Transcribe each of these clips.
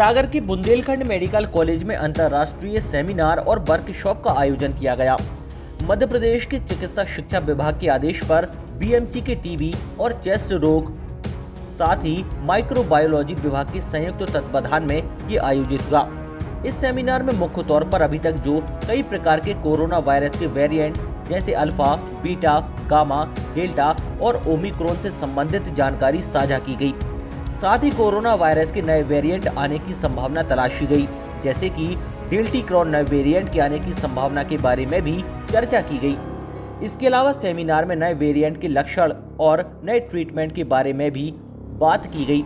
सागर के Bundelkhand medical college में अंतर्राष्ट्रीय सेमिनार और वर्कशॉप का आयोजन किया गया। मध्य प्रदेश के चिकित्सा शिक्षा विभाग के आदेश पर बीएमसी के टीबी और चेस्ट रोग साथ ही माइक्रोबायोलॉजी विभाग के संयुक्त तत्वाधान में ये आयोजित हुआ। इस सेमिनार में मुख्य तौर पर अभी तक जो कई प्रकार के कोरोना वायरस के वेरिएंट जैसे अल्फा, बीटा, गामा, डेल्टा और ओमिक्रॉन से संबंधित जानकारी साझा की गई। साथ ही कोरोना वायरस के नए वेरिएंट आने की संभावना तलाशी गई, जैसे कि डेल्टाक्रॉन नए वेरिएंट के आने की संभावना के बारे में भी चर्चा की गई। इसके अलावा सेमिनार में नए वेरिएंट के लक्षण और नए ट्रीटमेंट के बारे में भी बात की गई।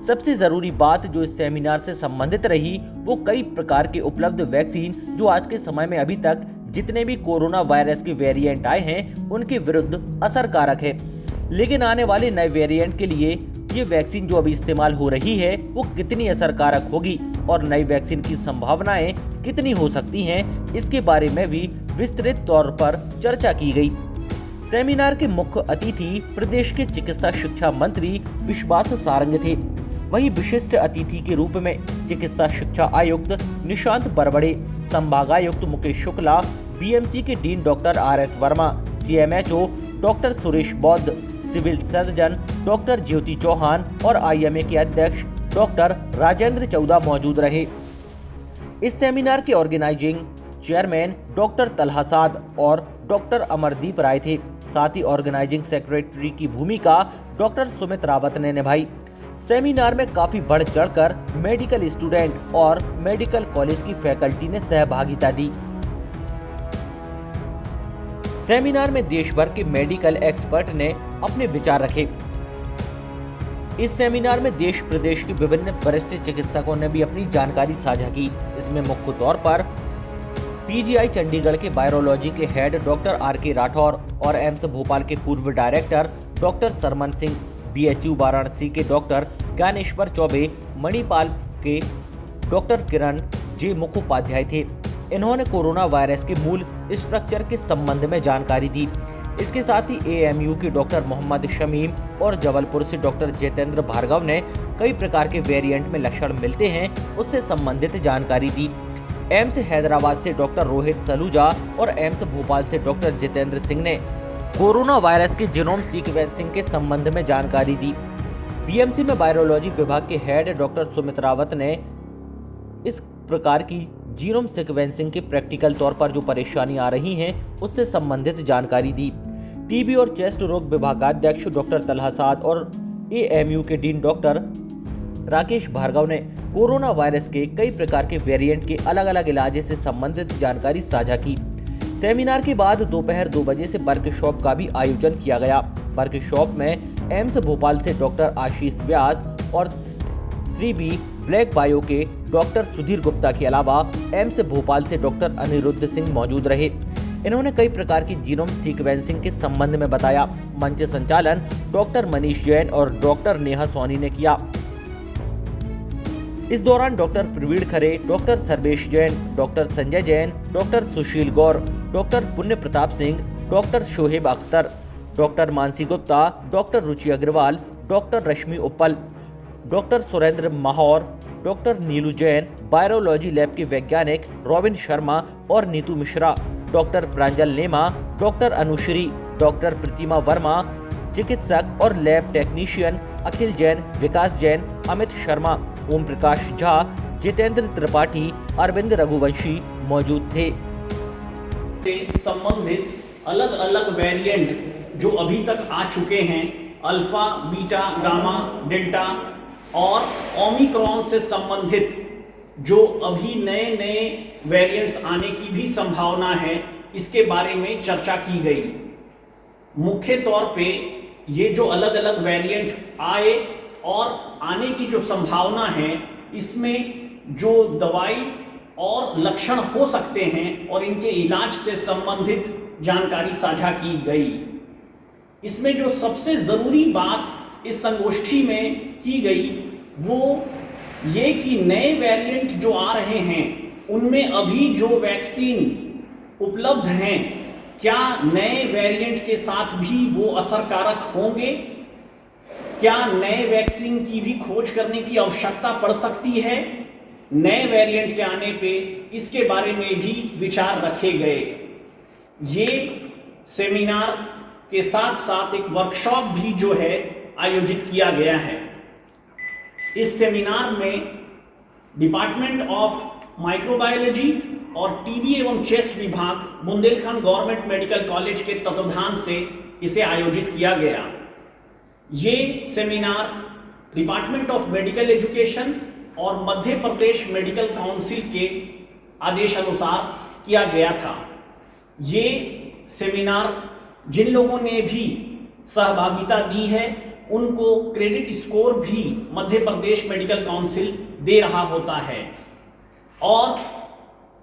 सबसे जरूरी बात जो इस सेमिनार से संबंधित रही वो कई प्रकार के उपलब्ध वैक्सीन जो आज के समय में अभी तक जितने भी कोरोना वायरस के वेरिएंट आए हैं उनके विरुद्ध असरकारक है, लेकिन आने वाले नए वेरिएंट के लिए ये वैक्सीन जो अभी इस्तेमाल हो रही है वो कितनी असरकारक होगी और नई वैक्सीन की संभावनाएं कितनी हो सकती हैं, इसके बारे में भी विस्तृत तौर पर चर्चा की गई। सेमिनार के मुख्य अतिथि प्रदेश के चिकित्सा शिक्षा मंत्री विश्वास सारंग थे। वहीं विशिष्ट अतिथि के रूप में चिकित्सा शिक्षा आयुक्त निशांत बरबड़े, संभागायुक्त मुकेश शुक्ला, बीएमसी के dean doctor R S. Verma, CMHO doctor Suresh बौद्ध, सिविल सर्जन डॉक्टर ज्योति चौहान और आईएमए के अध्यक्ष डॉक्टर राजेंद्र चौदा मौजूद रहे। इस सेमिनार के ऑर्गेनाइजिंग चेयरमैन डॉक्टर तलहा साद और डॉक्टर अमरदीप राय थे। साथ ही ऑर्गेनाइजिंग सेक्रेटरी की भूमिका डॉक्टर सुमित रावत ने निभाई। सेमिनार में काफी बढ़ चढ़कर मेडिकल स्टूडेंट और मेडिकल कॉलेज की फैकल्टी ने सहभागिता दी। सेमिनार में देश भर के मेडिकल एक्सपर्ट ने अपने विचार रखे। इस सेमिनार में देश प्रदेश के विभिन्न वरिष्ठ चिकित्सकों ने भी अपनी जानकारी साझा की। इसमें मुख्य तौर पर पीजीआई चंडीगढ़ के वायरोलॉजी के हेड डॉक्टर आर.के. राठौर और एम्स भोपाल के पूर्व director doctor Sarman Singh, BHU Varanasi के डॉक्टर ज्ञानेश्वर चौबे, मणिपाल के डॉक्टर किरण जे मुखोपाध्याय थे। इन्होंने कोरोना वायरस के मूल स्ट्रक्चर के संबंध में जानकारी दी। इसके साथ ही एएमयू के डॉक्टर मोहम्मद शमीम और जबलपुर से डॉक्टर जितेंद्र भार्गव ने कई प्रकार के वेरिएंट में लक्षण मिलते हैं उससे संबंधित जानकारी दी। एम्स हैदराबाद से डॉक्टर रोहित सलूजा और एम्स भोपाल से डॉक्टर जितेंद्र सिंह ने कोरोना वायरस के जीनोम सीक्वेंसिंग के संबंध में जानकारी दी। बीएमसी में वायरोलॉजी विभाग के हेड डॉक्टर सुमित रावत ने इस प्रकार की जीनोम सीक्वेंसिंग के प्रैक्टिकल तौर पर जो परेशानी आ रही हैं उससे संबंधित जानकारी दी। टीबी और चेस्ट रोग विभागाध्यक्ष डॉक्टर तलहा साद और एएमयू के डीन डॉक्टर राकेश भार्गव ने कोरोना वायरस के कई प्रकार के वेरिएंट के अलग अलग इलाज से संबंधित जानकारी साझा की। सेमिनार के बाद दोपहर 2 बजे से वर्कशॉप का भी आयोजन किया गया। वर्कशॉप में एम्स भोपाल से डॉक्टर आशीष व्यास और 3B ब्लैक बायो के डॉक्टर सुधीर गुप्ता के अलावा एम्स भोपाल से डॉक्टर अनिरुद्ध सिंह मौजूद रहे। इन्होंने कई प्रकार की जीनोम सीक्वेंसिंग के संबंध में बताया। मंच संचालन डॉक्टर मनीष जैन और डॉक्टर नेहा सोनी ने किया। इस दौरान doctor Praveen Khare, doctor Sarvesh Jain, doctor Sanjay Jain, doctor Sushil Gaur, doctor Punya Pratap Singh, doctor Shoaib Akhtar, doctor Mansi Gupta, doctor Ruchi Agarwal, doctor Rashmi Uppal, doctor Surendra Mahaur, doctor Neelu Jain, virology lab के वैज्ञानिक रॉबिन शर्मा और नीतू मिश्रा, डॉक्टर प्रांजल नेमा, डॉक्टर अनुश्री, डॉक्टर प्रतिमा वर्मा, चिकित्सक और लैब टेक्नीशियन अखिल जैन, विकास जैन, अमित शर्मा, ओम प्रकाश झा, जितेंद्र त्रिपाठी, अरविंद रघुवंशी मौजूद थे। संबंधित अलग अलग वेरिएंट जो अभी तक आ चुके हैं, अल्फा, बीटा, गामा, डेल्टा और ओमिक्रॉन से संबंधित जो अभी नए नए वेरिएंट्स आने की भी संभावना है, इसके बारे में चर्चा की गई। मुख्य तौर पे ये जो अलग अलग वेरिएंट आए और आने की जो संभावना है, इसमें जो दवाई और लक्षण हो सकते हैं और इनके इलाज से संबंधित जानकारी साझा की गई। इसमें जो सबसे जरूरी बात इस संगोष्ठी में की गई वो ये कि नए वेरिएंट जो आ रहे हैं उनमें अभी जो वैक्सीन उपलब्ध हैं, क्या नए वेरिएंट के साथ भी वो असरकारक होंगे? क्या नए वैक्सीन की भी खोज करने की आवश्यकता पड़ सकती है? नए वेरिएंट के आने पे इसके बारे में भी विचार रखे गए। ये सेमिनार के साथ साथ एक वर्कशॉप भी जो है आयोजित किया गया है। इस सेमिनार में डिपार्टमेंट ऑफ माइक्रोबायोलॉजी और टीबी एवं चेस्ट विभाग बुंदेलखंड गवर्नमेंट मेडिकल कॉलेज के तत्वाधान से इसे आयोजित किया गया। ये seminar department of medical education और मध्य प्रदेश मेडिकल काउंसिल के आदेश अनुसार किया गया था। ये सेमिनार जिन लोगों ने भी सहभागिता दी है उनको क्रेडिट स्कोर भी मध्य प्रदेश मेडिकल काउंसिल दे रहा होता है। और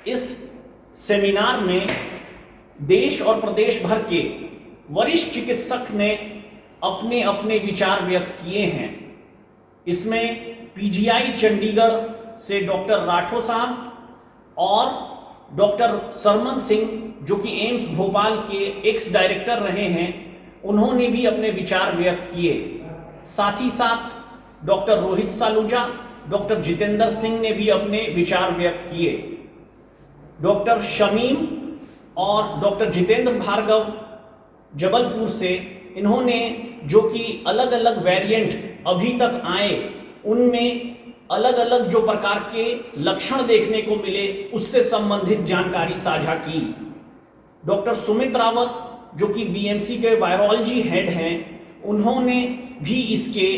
इस सेमिनार में देश और प्रदेश भर के वरिष्ठ चिकित्सक ने अपने अपने विचार व्यक्त किए हैं। इसमें पीजीआई चंडीगढ़ से डॉक्टर राठौर साहब और डॉक्टर सरमन सिंह जो कि एम्स भोपाल के एक्स डायरेक्टर रहे हैं, उन्होंने भी अपने विचार व्यक्त किए। साथ ही साथ डॉक्टर रोहित सालूजा, डॉक्टर जितेंद्र सिंह ने भी अपने विचार व्यक्त किए। डॉक्टर शमीम और डॉक्टर जितेंद्र भार्गव जबलपुर से, इन्होंने जो कि अलग अलग वेरिएंट अभी तक आए उनमें अलग अलग जो प्रकार के लक्षण देखने को मिले उससे संबंधित जानकारी साझा की। डॉक्टर सुमित रावत जो कि बीएमसी के वायरोलॉजी हेड हैं, उन्होंने भी इसके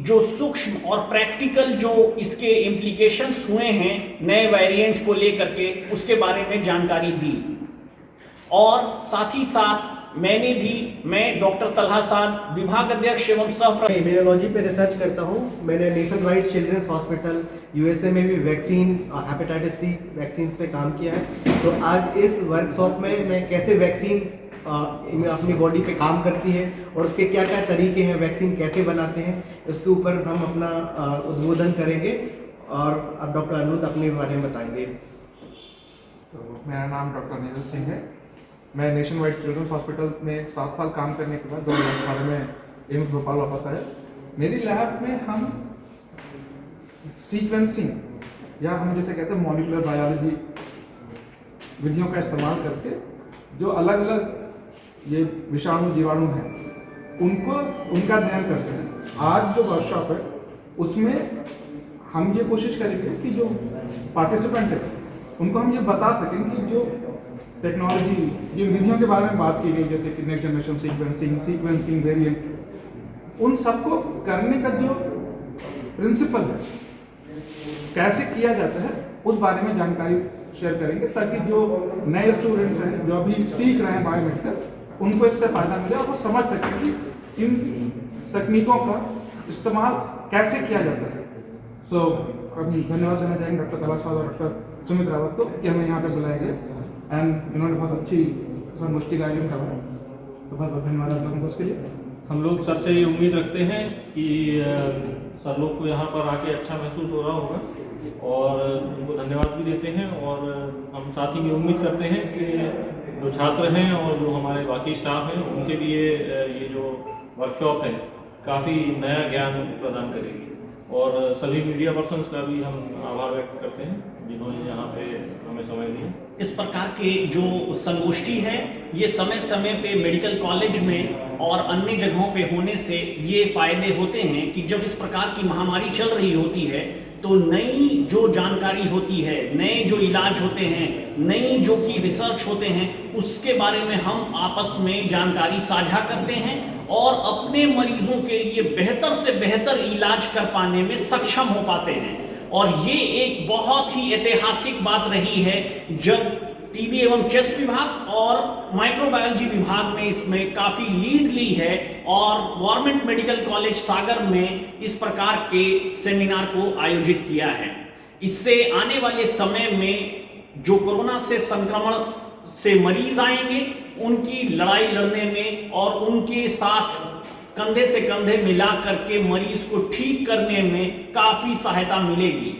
जो सूक्ष्म और प्रैक्टिकल जो इसके इम्प्लीकेशंस हुए हैं नए वेरिएंट को लेकर के उसके बारे में जानकारी दी। और साथ ही साथ मैं डॉक्टर तलहा साद विभाग अध्यक्ष एवं सह इम्यूनोलॉजी पे रिसर्च करता हूँ। मैंने nationwide children's hospital USA में भी वैक्सीन हेपेटाइटिस सी वैक्सीन पे काम किया है। तो आज इस वर्कशॉप में मैं कैसे वैक्सीन अपनी बॉडी पे काम करती है और उसके क्या क्या तरीके हैं, वैक्सीन कैसे बनाते हैं, उसके ऊपर हम अपना उद्बोधन करेंगे और अब डॉक्टर अनिरुद्ध अपने बारे में बताएंगे। तो मेरा नाम डॉक्टर नीरज सिंह है। मैं नेशन वाइड चिल्ड्रंस हॉस्पिटल में 7 साल काम करने के बाद 2018 में एम्स भोपाल वापस आया। मेरी लैब में हम सीक्वेंसिंग या हम जिसे कहते हैं मॉलिक्यूलर बायोलॉजी विधियों का इस्तेमाल करके जो अलग अलग ये विषाणु जीवाणु हैं उनका अध्ययन करते हैं। आज जो वर्कशॉप है उसमें हम ये कोशिश करेंगे कि जो पार्टिसिपेंट है उनको हम ये बता सकें कि जो टेक्नोलॉजी जिन विधियों के बारे में बात की गई जैसे कि नेक्स्ट जनरेशन सीक्वेंसिंग वेरिएंट, उन सबको करने का जो प्रिंसिपल है कैसे किया जाता है उस बारे में जानकारी शेयर करेंगे ताकि जो नए स्टूडेंट्स हैं जो अभी सीख रहे हैं बायोमेडिकल उनको इससे फ़ायदा मिले और वो समझ सकें कि इन तकनीकों का इस्तेमाल कैसे किया जाता है। सो अब धन्यवाद देना चाहेंगे डॉक्टर तलहा साद और डॉक्टर सुमित रावत को कि हमें यहाँ पर बुलाया गया एंड इन्होंने बहुत अच्छी संगोष्ठी का आयोजन करवाया। तो बहुत बहुत धन्यवाद आप लोगों को उसके लिए। हम लोग सर से ये उम्मीद रखते हैं कि सर लोग को यहाँ पर आके अच्छा महसूस हो रहा होगा और उनको धन्यवाद भी देते हैं। और हम साथ ही ये उम्मीद करते हैं कि जो छात्र हैं और जो हमारे बाकी स्टाफ हैं उनके लिए ये जो वर्कशॉप है काफ़ी नया ज्ञान प्रदान करेगी। और सभी मीडिया पर्सन्स का भी हम आभार व्यक्त करते हैं जिन्होंने यहाँ पे हमें समय दिया। इस प्रकार के जो संगोष्ठी है ये समय समय पे मेडिकल कॉलेज में और अन्य जगहों पे होने से ये फायदे होते हैं कि जब इस प्रकार की महामारी चल रही होती है तो नई जो जानकारी होती है, नए जो इलाज होते हैं, नई जो कि रिसर्च होते हैं उसके बारे में हम आपस में जानकारी साझा करते हैं और अपने मरीजों के लिए बेहतर से बेहतर इलाज कर पाने में सक्षम हो पाते हैं। और ये एक बहुत ही ऐतिहासिक बात रही है जब टीबी एवं चेस्ट विभाग और माइक्रोबायोलॉजी विभाग ने इसमें काफ़ी लीड ली है और गवर्नमेंट मेडिकल कॉलेज सागर में इस प्रकार के सेमिनार को आयोजित किया है। इससे आने वाले समय में जो कोरोना से संक्रमण से मरीज आएंगे उनकी लड़ाई लड़ने में और उनके साथ कंधे से कंधे मिला करके मरीज को ठीक करने में काफ़ी सहायता मिलेगी।